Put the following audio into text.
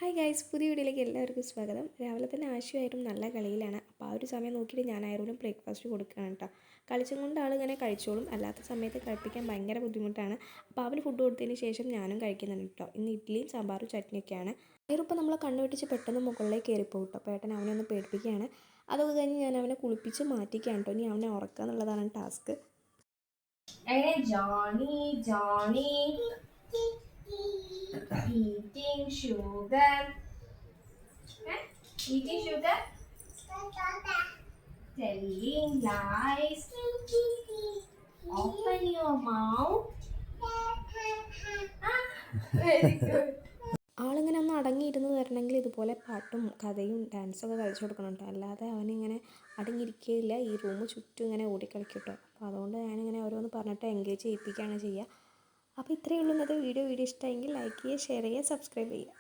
Hi guys, പുതിയ വീഡിയോയിലേക്ക് എല്ലാവർക്കും സ്വാഗതം. രാവിലെ തന്നെ ആശുവായിട്ടും നല്ല കളിയിലാണ്. അപ്പോൾ ആ ഒരു സമയം നോക്കിയിട്ട് ഞാൻ ആരോടും ബ്രേക്ക്ഫാസ്റ്റ് കൊടുക്കുകയാണ് കേട്ടോ. കളിച്ചും കൊണ്ട് ആളിങ്ങനെ കഴിച്ചോളും, അല്ലാത്ത സമയത്ത് കഴിപ്പിക്കാൻ ഭയങ്കര ബുദ്ധിമുട്ടാണ്. അപ്പോൾ അവന് ഫുഡ് കൊടുത്തതിന് ശേഷം ഞാനും കഴിക്കുന്നുണ്ട് കേട്ടോ. ഇന്ന് ഇഡ്ഡലിയും സാമ്പാറും ചട്നിയൊക്കെയാണ്. അതിലിപ്പോൾ നമ്മൾ കണ്ണു വെട്ടിച്ച് പെട്ടെന്ന് മുകളിലേക്ക് കയറിപ്പോകും കേട്ടോ. അപ്പോൾ ഏട്ടൻ അവനെ ഒന്ന് പേടിപ്പിക്കുകയാണ്. അതൊക്കെ കഴിഞ്ഞ് ഞാൻ അവനെ കുളിപ്പിച്ച് മാറ്റിക്കുകയാണ് കേട്ടോ. ഇനി അവനെ ഉറക്കുക എന്നുള്ളതാണ് task. Johnny Johnny eating sugar. Eating sugar? Telling lies. Open your mouth. Very good. ആളിങ്ങനെ ഒന്ന് അടങ്ങിയിരുന്ന് തരണമെങ്കിൽ ഇതുപോലെ പാട്ടും കഥയും ഡാൻസൊക്കെ കളിച്ചു കൊടുക്കണം കേട്ടോ. അല്ലാതെ അവനിങ്ങനെ അടങ്ങിയിരിക്കുകയില്ല. ഈ റൂം ചുറ്റും ഇങ്ങനെ ഓടിക്കളിക്കും കേട്ടോ. അപ്പോൾ അതുകൊണ്ട് ഞാനിങ്ങനെ ഓരോന്ന് പറഞ്ഞിട്ട് എൻഗേജ് ചെയ്യിപ്പിക്കുകയാണ് ചെയ്യുക. അപ്പോൾ ഇത്രയേ ഉള്ളൂ ഇന്നത്തെ വീഡിയോ ഇഷ്ടമായെങ്കിൽ ലൈക്ക് ചെയ്യുക, ഷെയർ ചെയ്യുക, സബ്സ്ക്രൈബ് ചെയ്യുക.